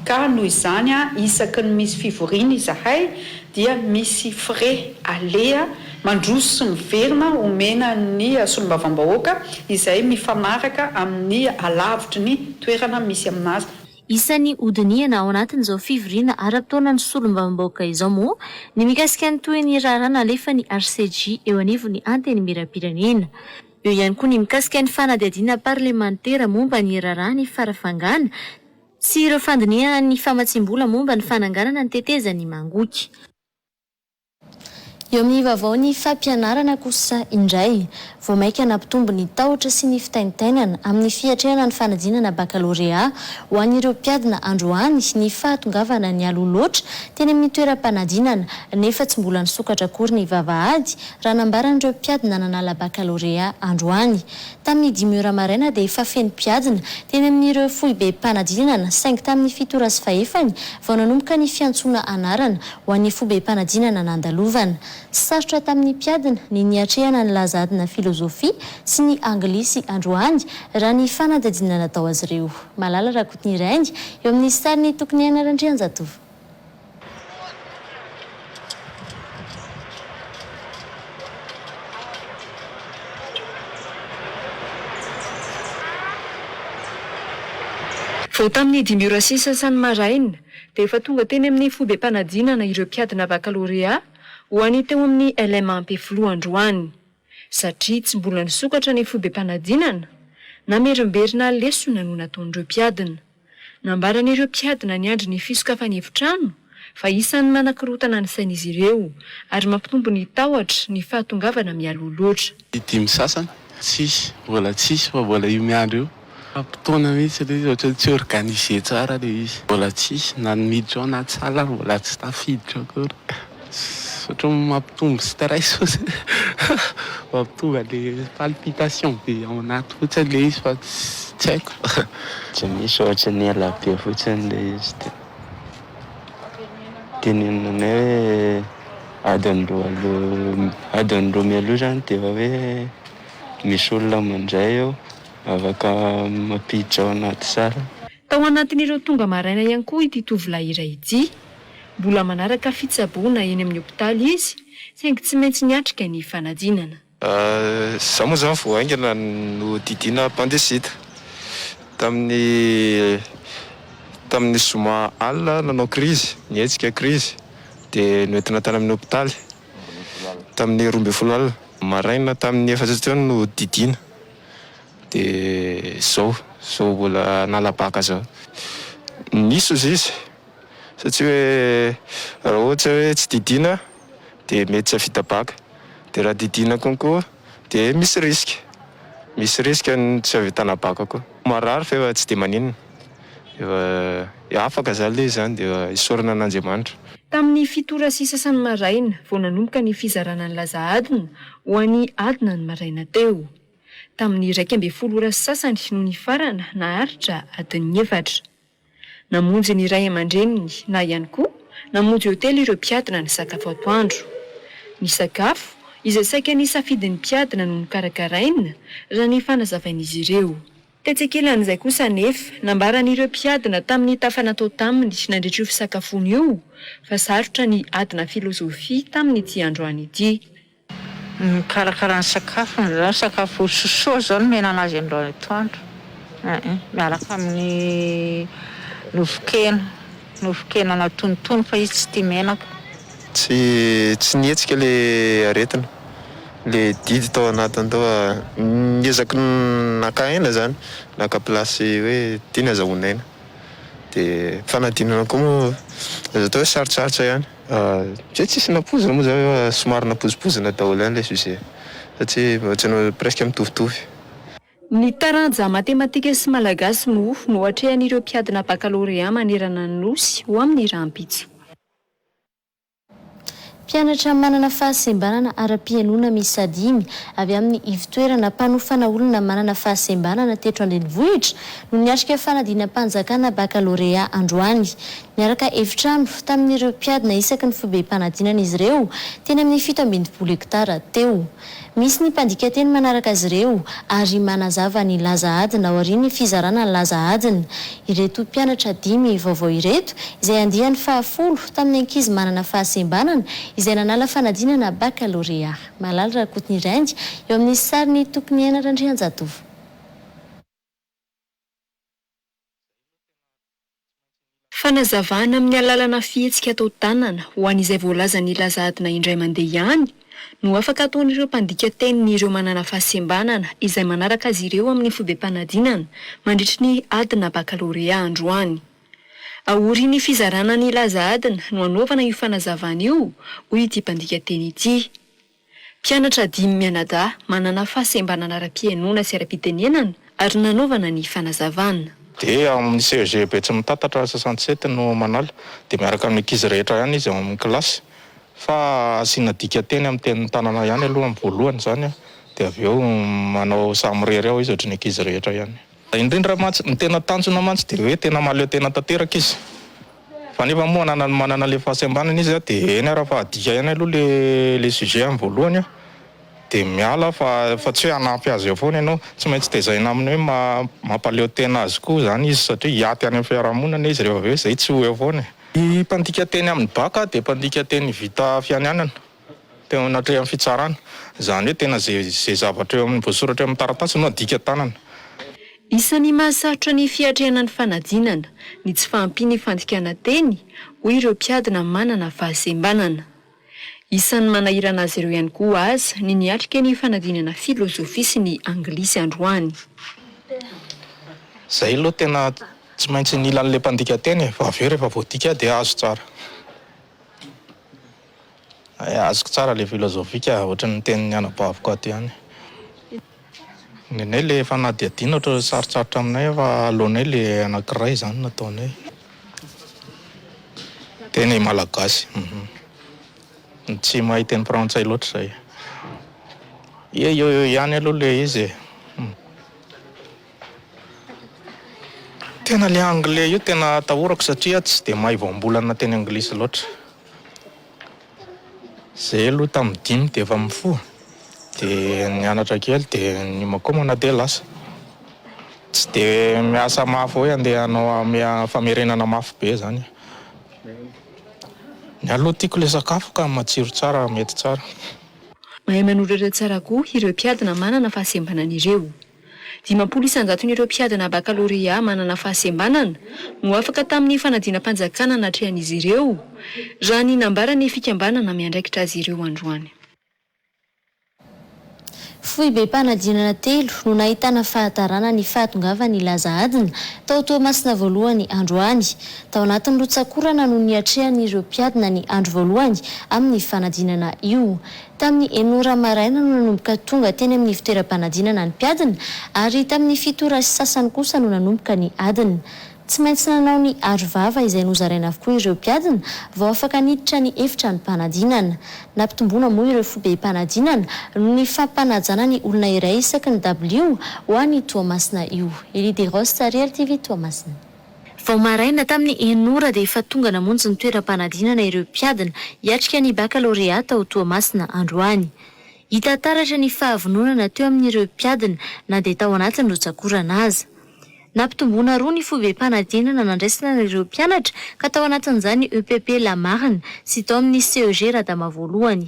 ka noho izany isaky ny misy fivoriana izahay dia misy frais alea mandroso sy miverina omena ny solombavam-bahoaka izay mifanaraka amin'ny alavitry ny toerana misy aminazy. Isan'ny odiniana ao anatin'izao fivoriana ara-potoana ny solombavam-bahoaka izao moa ny mikasika ny toy ny rarana alefa ny RCJ eo anivon'ny anteny miram-pirenena. Eo ihany koa ny mikasika ny fanadihadiana parlemantera momba ny rarana ny farafangana sy ireo fandiniana ny famatsim-bola momba ny fananganana ny tetezan'ny mangoky. Eo amin'ny vaovao ny fampianarana kosa indray vao maika nampitombo ny tahotra sy ny fitaintainana amin'ny fiatrehana ny fanadinana baccalauréat ho an'ireo mpiadina androany ny fahatongavana ny aloloatra teny amin'ny toeram-panadinana nefa tsy mbola nisokatra akory ny vavahady raha nambaran'ireo mpiadina nanala baccalauréat androany. Tamin'ny 5 ora maraina dia efa feno mpiadina teny amin'ireo foibe mpanadinana saingy tamin'ny 7 ora sy fahefany vao nanomboka ny fiantsoana anarana ho an'ny foibe mpanadinana nandalovana. Sarotra tamin'ny mpiadina ny niatrehana ny lazadina filozofia sy ny anglisy androany raha ny fanadadinana natao azy ireo. Malala Rakotony Raingy eo amin'ny sariny tokony Anarandrianjatovo. Vao tamin'ny 5 ora sy sasany maraina dia efa tonga teny amin'ny foibe mpanadinana ireo mpiadina baccalauréat ho any teo amin'ny LMA Ampefloha androany satria tsy mbola nisokatra ny foibe mpanadinana na merimberina lesona no nataon'ireo mpiadina. Nambaran'ireo mpiadina ny andro ny fisokafany efitrano fa isan'ny manakirotana ny sain'izy ireo ary mampitombo ny tahotra ny fahatongavana mialoloatra. Dimy sasany tsisy mbola tsisy fa mbola io miandro io ampitoana mihitsy ilay izy ohatra tsy organise tsara ilay izy mbola tsisy na miditra ao anaty sala mbola tsy tafiditra akory satria mampitombo stress mampitombo le palpitation be ao anaty fotsiny ilay izy fa tsy haiko tsy misy ohatra ny ela be fotsiny ilay izy tenenina hoe adiny roa mialoha zany dia efa hoe misy olona mandray eo afaka mampiditra ao anaty sara. Tao anatin'ireo tonga maraina ihany koa ity tovolahy iray ity. Mbola manaraka fitsaboana eny amin'ny hopitaly izy, saingy tsy maintsy niatrika ny fanadinana. Zaho moa zany vao aingana no didiana pandesita. Tamin'ny zoma alina nanao krizy, nietsika krizy, dia noentina tany amin'ny hopitaly. Tamin'ny 12 alina, maraina tamin'ny 4 teo no didiana. Dia zao mbola nalabaka zao. Nisy izy satria hoe raha ohatra hoe tsy didiana dia mety tsy havita baka. Dia raha didiana konko dia misy risque ny tsy havitana baka koa. Marary fa efa tsy dia maninona. Efa afaka zany le zany dia isaorana an'Andriamanitra. Tamin'ny 7 sasany maraina vao nanomboka ny fizarana ny laza adina ho an'ny adina ny maraina teo. Tamin'ny 12 sasany no ny farana naharitra adiny 4. Namonjy ny ray aman-dreniny na ihany koa namonjy hotely ireo mpiadina ny sakafo atoandro. Ny sakafo izay saika ny safidin'ny mpiadina no nikarakaraina raha ny fanazavain'izy ireo. Tetsekelan'izay kosa nefa nambaran'ireo mpiadina tamin'ny tafana tao taminy nandritra io fisakafoana io fa sarotra ny adina filozofia tamin'ny ity androany ity. Karakara ny sakafo sosoa zao no menana azy androany atoandro. Miaraka amin'ny nofokena natontono fa izy tsy tia menaka. Tsy nietsika le aretina. Le didy tao anatiny tao niezaky nakaina zany, naka plasy hoe tiana azahoanaina. Dia fanadinana koa moa azo atao hoe sarotsarotra ihany. Tsisy napozina moa zao somary napozipozina daholo ihany le sujet satria ohatran'ny presque mitovitovy. Ny taranja matematika sy malagasy moa no atrehan'ireo mpiadina baccalauréat manerana ny nosy ho amin'ny rahampitso. Mpianatra manana fahasembanana ara-pianona miisa 5 avy amin'ny ivitoerana mpanofana olona manana fahasembanana teto an-drenivohitra no niatrika fanadinam-panjakana baccalauréat androany. Niaraka efitrano tamin'ireo mpiadina isaky ny fibem-panadinana izy ireo teny amin'ny 17 hektara teo. Misy ny mpandika teny manaraka azy ireo ary manazava ny laza adina ao aorian'ny fizarana ny laza adina. Ireto mpianatra 5 vaovao ireto izay andiany 10 tamin'ny ankizy manana fahasembanana izay nanala fanadinana baccalauréat. Malala Rakotony Randy eo amin'ny sariny tokony Iana Randrianjatovo. Fanazavana amin'ny alalana fihetsika tao tanana ho an'izay voalaza ny laza adina indray mandeha ihany no afaka ataon'ireo mpandika tenin'ireo manana fahasembanana izay manaraka azy ireo amin'ny fibem-panadinana mandritra ny adina baccalauréat androany. Aory ny fizarana ny laza adina no anaovana io fanazavana io hoy ity mpandika teny ity. Mpianatra 5 mianadahy manana fahasembanana ara-pianona sy ara-pitenenana ary nanaovana ny fanazavana. Dia amin'ny CEG Betsy Mitatatra 67 no manala dia miaraka amin'ny ankizy rehetra ihany izy amin'ny kilasy fa asiana dika teny amin'ny teny tanana ihany aloha amin'ny voalohany zany dia avy eo manao samirery ao izy ohatran'ny ankizy rehetra ihany. Indrindra mantsy ny tena tanjona mantsy dia hoe tena maleo tena tanteraka izy fa nefa moa manana le fahasembanana izy dia eny raha fa adika ihany aloha le sujet amin'ny voalohany dia miala fa tsy hoe hanampy azy eo foana ianao tsy maintsy tezaina amin'ny hoe mampaleo tena azy koa zany izy satria hiaty any amin'ny fiarahamonina izy rehefa avy eo izay tsy ho eo foana. Ny mpandika teny amin'ny baka dia mpandika teny vita fianianana tena natreha amin'ny fitsarana zany hoe tena zay zavatra eo amin'ny voasoratra amin'ny taratasy no adika tanana. Isan'ny mahasarotra ny fiatrehanany fanadinana ny tsy fahampiany fandikana teny hoy ireo mpiadina manana fahasembanana. Isan'ny manahirana azy ireo ihany koa aza ny niatrika ny fanadinana filozofia sy ny anglisy androany. Zay aloha tena tsy maintsy ny ilan'ilay mpandika teny fa avy eo rehefa voadika dia azo tsara. Azoko tsara le filozofika ohatran'ny tenin'ny anabaviko aty ihany. Nenay le fanadihadiana ohatra sarotsarotra aminay fa alohanay le anankiray zany nataonay. Teny malagasy. Tsy mahay teny frantsay loatra zay. Eo ihany aloha le izy. Tena le anglais io tena atahorako satria tsy dia mahay voambolana teny anglisy loatra. zay aloha tamin'ny 5 dia efa mifoha dia nianatra kely dia ny makomana dia lasa tsy dia miasa mafy hoe andeha hanao famerenana mafy be zany. Ny aloha tiako ilay sakafo ka matsiro tsara, mety tsara. Mahay manoratra tsara koa ireo mpiadina manana fahasembanan'ireo. 500 isanjaton'ireo mpiadina bakalorea manana fahasembanana no afaka tamin'ny fanadinam-panjakana natrehan'izy ireo raha ny nambarany fikambanana miandraikitra azy ireo androany. Fohy be mpanadinana 3 no nahitana fahatarana ny fahatongavany laza adina tao Toamasina voalohany androany. Tao anatin'ny rotsakorana no niatrehan'ireo mpiadina ny andro voalohany amin'ny fanadinana io. Tamin'ny 9 maraina no nanomboka tonga teny amin'ny fitoeram-panadinana ny mpiadina ary tamin'ny 7 sasany kosa no nanomboka ny adina. Tsy maintsy nanao ny arovava izay nozaraina avokoa ireo mpiadina vao afaka niditra ny efitra ny mpanadinana. Nampitomboana moa ireo fobe mpanadinana no ny fampanajana ny olona iray isaky ny W ho an'ny Toamasina io. Elide Rosta, Real TV Toamasina. Vao maraina tamin'ny 9 dia efa tonga namonjy ny toeram-panadinana ireo mpiadina hiatrika ny bakalorea tao Toamasina androany. Hita taratra ny fahavononana teo amin'ireo mpiadina na dia tao anatin'ny rotsakorana aza. Nampitomboana roa ny fobe mpanadinana nandraisana ireo mpianatra ka tao anatin'izany EPP Lamarina sy tao amin'ny CEG Radama voalohany.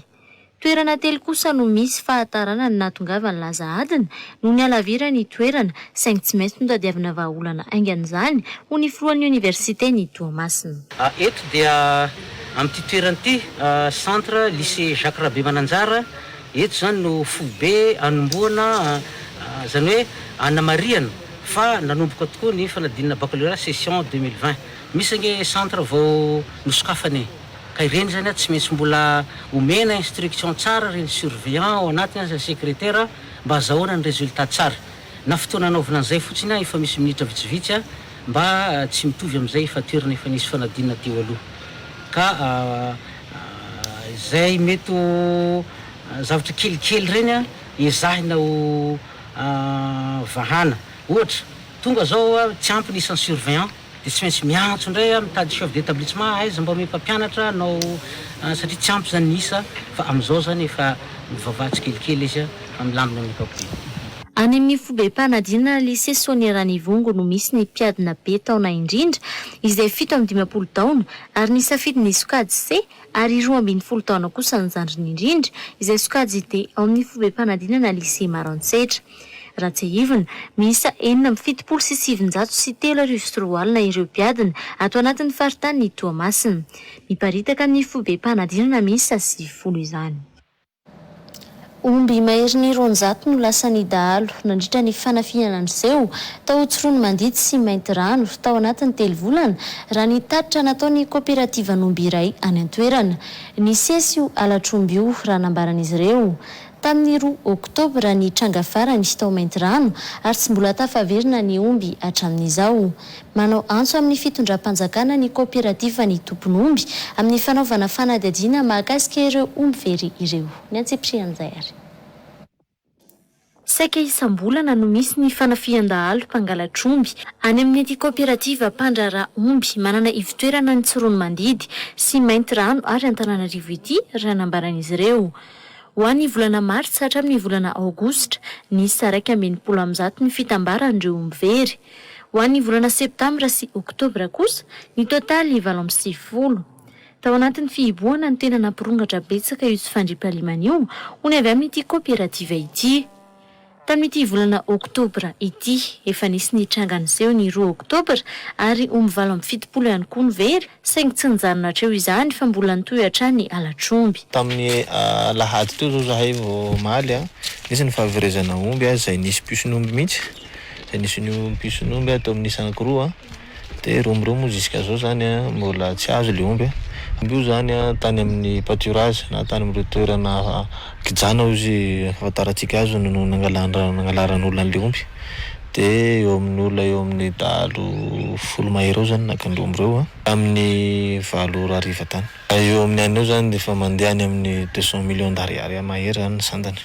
Toerana 3 kosa no misy fahatarana ny nahatongavany laza adina no ny alavira ny toerana saingy tsy maintsy notadiavina vahaolana aingan'izany ho ny filohan'ny oniversité ny Toamasina. Eto dia amin'ity toerana ity centre lycée Jacques Rabe Mananjara, eto zany no fobe anomboana zany hoe anamariana fa nanomboka tokoa ny fanadinana baccalauréat session 2020. Misy nge centre vao nosokafany ka ireny zany tsy maintsy mbola omena instruction tsara reny surveillant ao anatiny aza secrétaire mba azahoana ny résultat tsara. Na fotoana anaovana an'izay fotsiny efa misy minitra vitsivitsy mba tsy mitovy amin'izay efa toerana efa nisy fanadinana teo aloha. Ka izay mety zavatra kelikely reny ezahina ho vahana. Ohatra, tonga zao tsy ampy nisan'ny surveillant dia tsy maintsy miantso indray mitady chef d'établissement aiza mba ome mpampianatra anao satria tsy ampy zany nisa fa amin'izao zany efa mivavahatsy kelikely izy amilambina amin'ny ankapobeny. Any amin'ny fobe mpanadinana lycée Sonia Ranivongo no misy ny mpiadina be taona indrindra izay 7-20 taona ary nisafidy ny sokajy C ary 12 taona kosa ny zandriny indrindra izay sokajy D ao amin'ny fobe mpanadinana lycée Maroantsetra. Ratsehivina miisa 770 sy 700 sy 3 alina ireo mpiadina ato anatin'ny faritany ny Toamasina. Miparitaka amin'ny fobe mpanadinana miisa 70 izany. Omby maherin'ny 200 no lasa ny dahalo nandritra ny fanafiana ny seho tao Tsirony Mandidy sy Mainty Rano tao anatin'ny 3 volana raha ny tatitra nataon'ny kooperativa n'omby iray any an-toerana. Ny sesy io alatromby io raha nambaran'izy ireo. Tamin'ny 2 Oktobra ny trangafara nisy tao Mainty Rano ary tsy mbola tafaverina ny omby hatramin'izao. Manao antso amin'ny fitondram-panjakana ny kooperativa ny tompon'omby amin'ny fanaovana fanadihadiana mahakasika ireo omby very ireo. Ny Antsiprian'izay ary. Saika isam-bolana no misy ny fanafian-dahalo mpangalatr'omby any amin'ny ity kooperativa mpandrara omby manana ivitoerana ny Tsirony Mandidy sy Mainty Rano ary Antananarivo ity raha nambaran'izy ireo. Ho an'ny volana Martsa hatramin'ny volana Aogositra nisy 180 ny fitambaran'ireo omby very. Ho an'ny volana Septambra sy Oktobra kosa ny totaly 70. Tao anatin'ny fihiboana ny tena nampirongatra betsaka io tsy fandriam-pahalemana io ho ny avy amin'ity kooperativa ity. Tamin'ity volana Oktobra ity efa nisy ny trangany seho ny 2 Oktobra ary omby 770 ihany koa ny very saingy tsy nijanona hatreo izany fa mbola nitohy hatrany alatromby. Tamin'ny lahady teo zao zahay vao maly nisy ny fahaverezana omby izay nisy pison'omby mihitsy. Izay nisy ny pison'omby atao amin'ny anankiroa dia romby moa jusqu'à zao zany mbola tsy azo le omby. Omby io zany tany amin'ny pâturage na tany amin'ny toerana kijana izy ahafantarantsika azy no nangalaran'olona an'le omby. Dia eo amin'ny olona eo amin'ny 70 mahery eo zany nakan'le omby ireo amin'ny 9 ariva tany. Eo amin'ny any eo zany efa mandeha any amin'ny 200 millions d'ariary mahery zany ny sandany.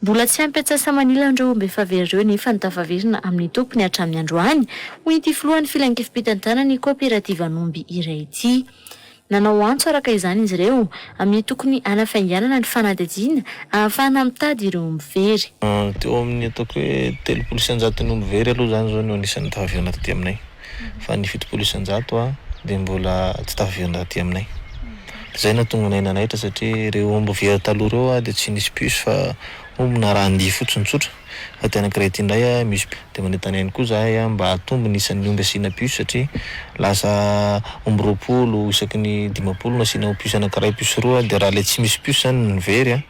Mbola tsy ampy atsasa manilan'ireo omby efa very ireo nefa nitafaverina amin'ny tompony hatramin'ny androany ho ity filohan'ny filan-kefi-pitantanany kooperativa n'omby iray ity. Nanao antso araka izany izy ireo amin'ny tokony anafainganana ny fanadihadiana ahafahana mitady ireo mivery. Teo amin'ny ataoko hoe 300 isan-jato ny omby very aloha zany zao no anisan'ny tafaverina taty aminay. Fa ny 70 isan-jato dia mbola tsy tafaverina taty aminay. Zay na tonga nay nanaitra satria ireo omby very taloha ireo dia tsy nisy piso fa omby narandia fotsiny tsotra. Fa tena anankiray ity indray misy dia manentany ihany koa zahay mba hatombo ny isan'ny omby asiana piso satria lasa omby 20 isaky ny 50 no asiana piso anankiray piso roa dia raha ilay tsy misy piso zany ny very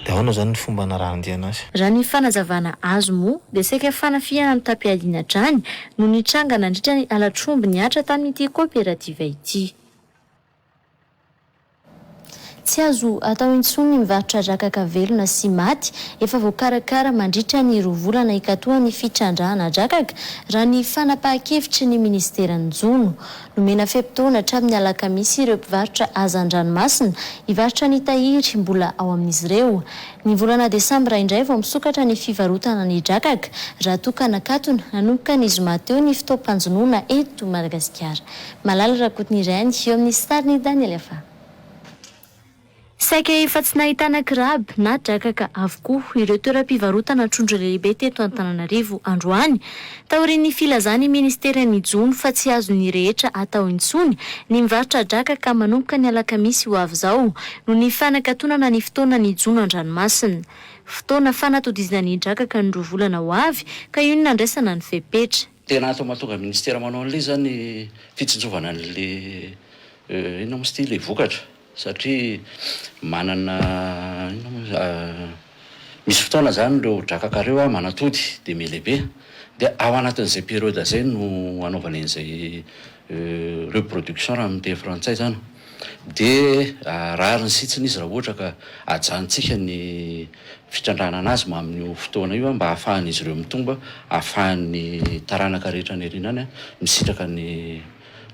dia ahoana zany ny fomba narandia anazy. Raha ny fanazavana azo moa dia saika fanafiana ny tapiadiana trany no nitranga nandritra ny alatromby niatra tamin'ity kooperativa ity. Tsy azo atao intsony ny mivarotra drakaka velona sy maty efa voakarakara mandritra ny 2 volana ikatoa ny fitrandrahana drakaka raha ny fanapahan-kevitry ny ministeran'ny Jono. Nomena fepo-taona hatramin'ny alakamisy ireo mpivarotra azan-dranomasina hivarotra ny tahiry mbola ao amin'izy ireo. Ny volana desambra indray vao misokatra ny fivarotana ny drakaka raha tokana katona nanomboka ny zoma teo ny fitaom-panjonoana eto Madagasikara. Malala rakotiny iray eo amin'ny sariny Daniel Afa. Saika efa tsy nahitana kiraby na drakaka avokoa ireo toeram-pivarotana trondro lehibe teto Antananarivo androany. Taorian'ny filazany ministeran'ny Jono fa tsy azony rehetra atao intsony ny mivarotra drakaka manomboka ny alakamisy ho avy izao no ny fanakatonana ny fotoanan'ny Jono an-dranomasina. Fotoana fanatodizana ny drakaka ny 2 volana ho avy ka io ny nandraisana ny fepetra. Tena atao mahatonga ministera manao an'ilay zany fitsinjovana an'ilay inona moa sy ilay vokatra satria manana misy fotoana zany ireo drakaka ireo manatody dia melehibe dia ao anatin'izay période zay no anaovana an'izay reproduction raha amin'ny teny frantsay zany dia rariny sitsiny izy raha ohatra ka ajanontsika ny fitrandrahana anazy ma amin'io fotoana io mba ahafahan'izy ireo mitomba ahafahan'ny taranaka rehetra ny arinany misitraka ny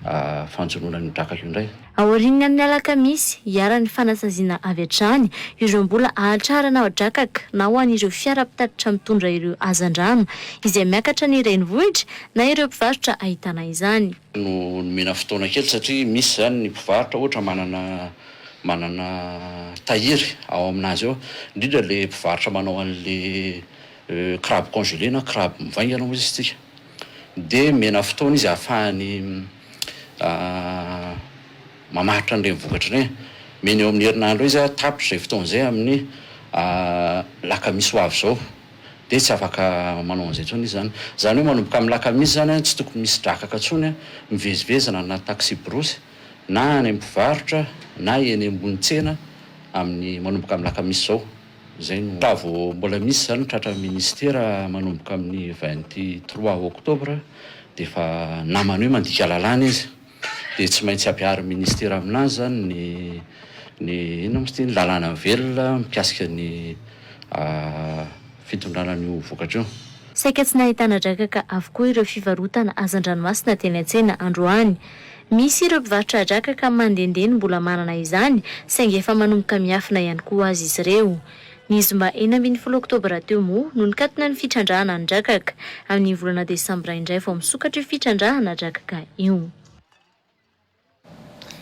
fanjonoana ny drakaka io indray. Aoriana amin'ny alakamisy hiara-ny fanasaziana avy hatrany ireo mbola ahatrarana drakaka na ho an'ireo fiara-pitatitra mitondra ireo azan-drano izay miakatra ny renivohitra na ireo mpivarotra ahitana izany. No nomena fotoana kely satria misy zany ny mpivarotra ohatra manana tahiry ao aminazy ao indrindra le mpivarotra manao an'le crabe congelé na crabe mivaingana moa izy tsika dia mena fotoana izy ahafahany mamaritra an'ireny vokatra ireny. Meny eo amin'ny herinandro izy tapitra izay fotoana izay amin'ny lakamisy ho avy izao dia tsy afaka manao an'izay intsony izy zany. Zany hoe manomboka amin'ny lakamisy zany tsy tokony misy drakaka intsony mivezivezana na taxi brosy na any mpivarotra na eny ambony tsena amin'ny manomboka amin'ny lakamisy izao. Zay no raha vao mbola misy zany tratra ministera manomboka amin'ny 23 oktobra dia efa namany hoe mandika lalàna izy dia tsy maintsy ampiary ministera aminazy zany ny inona moa ny lalàna velona mikasika ny fitondrana ny vokatra io. Saika tsy nahitana drakaka avokoa ireo fivarotana azan-dranomasina teny an-tsena androany. Misy ireo mpivarotra drakaka mandendeny mbola manana izany saingy efa manomboka miafina ihany koa azy izy ireo. Ny zoma 14 oktobra teo moa no nikatona ny fitrandrahana ny drakaka amin'ny volana desambra indray vao misokatra io fitrandrahana drakaka io.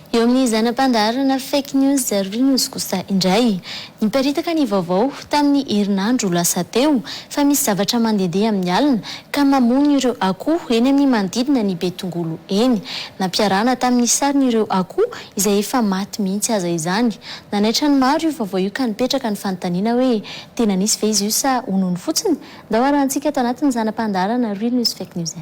Eo amin'ny zanam-pandaharana fake news Zervi News kosa indray niparitaka ny vaovao tamin'ny herinandro lasa teo fa misy zavatra mandehandeha amin'ny alina ka mamono ireo akoho eny amin'ny manodidina ny Betongolo eny. Nampiarahana tamin'ny sariny ireo akoho izay efa maty mihitsy aza izany. Nanaitra ny maro io vaovao io ka nipetraka ny fanontaniana hoe tena nisy ve izy io sa honono fotsiny? Ndahoarantsika ato anatin'ny zanam-pandaharana Real News Fake News.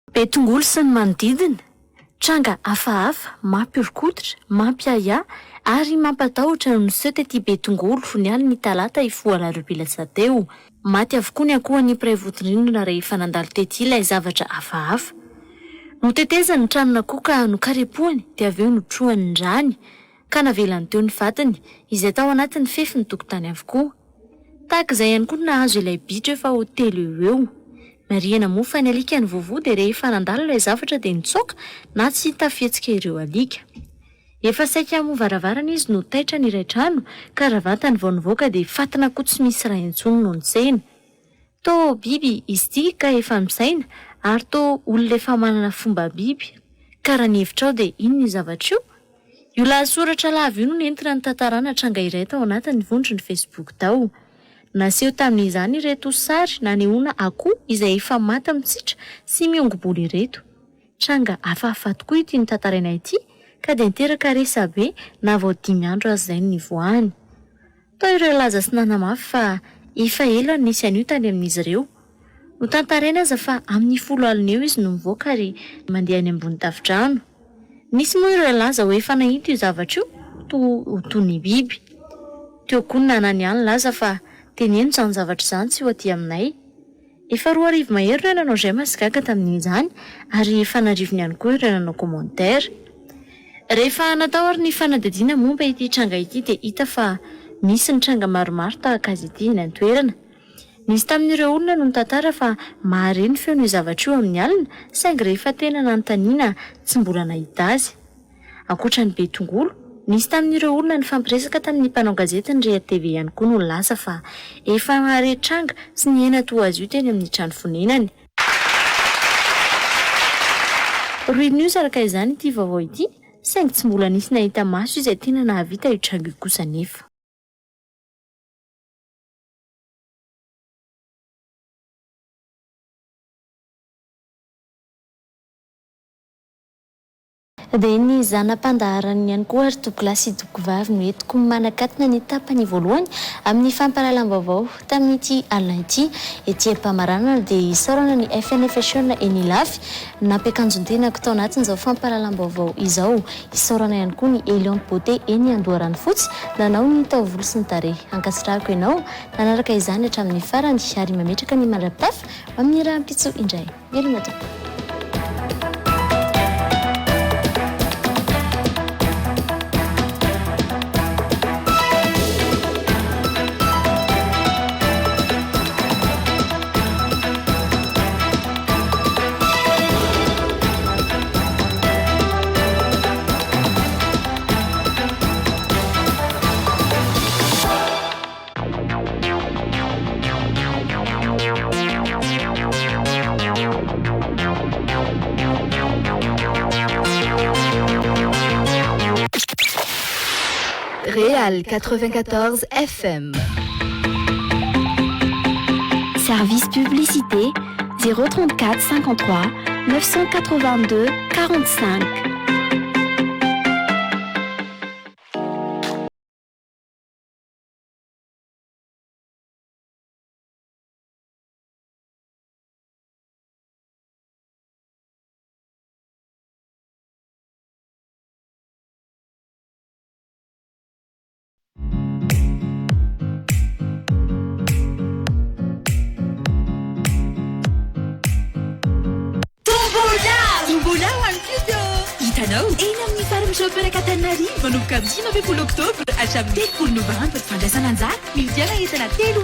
Betongolo sy ny manodidina, tranga hafahafa, mampiorikototra, mampiaya ary mampatahotra no miseho tety Betongolo ny alina ny talata ifoala roapilatsa teo. Maty avokoa ny akoho ny mpiray votirindrina rehefa nandalo tety ilay zavatra hafahafa. Notetezany ny tranon'akoho ka nokarepohany dia avy eo notrohany ny rany ka navelany teo ny vatany izay tao anatin'ny fefy ny tokotany avokoa. Tahaka izay ihany koa nahazo ilay bitra efa hotely eo. Mariana moa fa ny alika ny vovo dia rehefa nandalo ilay zavatra dia nitsoaka na tsy tafihetsika ireo alika. Efa saika mo varavarana izy no taitra ny iray trano ka rahavantany vao nivoaka dia fatina koa tsy misy raha intsony no nisena. Tô biby izy ity ka efa misaina ary tô olona efa manana fomba biby ka raha ny hevitra ao dia inona ny zavatra io? Io lahatsoratra lava io no nentina ny tantarana tranga iray tao anatin'ny vondro ny Facebook tao. Naseho tamin'izany ireto sary nanehoana akoho izay efa maty mitsitra sy miongoboly ireto. Tranga hafahafa tokoa ity ny tantaraina ity ka dia niteraka resabe na vao 5 andro azy izay nivoahany. Tao ireo laza sy nanamafy fa efa ela nisy an'io tany amin'izy ireo. No tantaraina aza fa amin'ny 10 alina eo izy no mivoaka ary mandeha any ambony tafitrano. Nisy moa ireo laza hoe efa nahita io zavatra io toy ny biby. Teo koa nanany ihany laza fa teneno izany zavatra izany tsy ho aty aminay. Efa 2 arivo mahery no nanao izay masigaka tamin'izany ary efa narivony ihany koa ireo nanao commentaire. Rehefa natao ary ny fanadadiana momba ity tranga ity dia hita fa misy ny tranga maromaro tahaka azy ity ny an-toerana. Nisy tamin'ireo olona no nitantara fa mahareny feon'io zavatra io amin'ny alina saingy rehefa tena nanontaniana tsy mbola nahita azy. Ankoatran'ny be tongolo, nisy tamin'ireo olona ny fampiresaka tamin'ny mpanao gazety ny Reha TV ihany koa no lasa fa efa mahare tranga sy ny hena toa azy io teny amin'ny trano fonenany. Ruin'io saraka izany ity vaovao ity saingy tsy mbola nisy nahita maso izay tena nahavita io tranga io kosa nefa. Dia ny zanam-pandaharany ihany koa ary tokolasy tokovavy no entiko manakatona ny tapany voalohany amin'ny fampahalalam-baovao tamin'ity alina ity. Ety Ampamarana dia isaorana ny FNFSN Enilafy nampiakanjon-tenako tao anatin'izao fampahalalam-baovao izao. Isaorana ihany koa ny Elion Beauté eny Andoharany Fotsy nanao ny taovolo sy ny tarehy. Ankasitrahako ianao nanaraka izany hatramin'ny farany ary mametraka ny mandrapitafy amin'ny rahampitso indray. Velona tompoko. Réal 94 FM. Service publicité 034 53 982 45. Hitanao eny amin'ny farm shopper Antananarivo manomboka amin'ny 5 Oktobra hatramin'ny 8 Novambra fandraisana anjara mividiana entana 3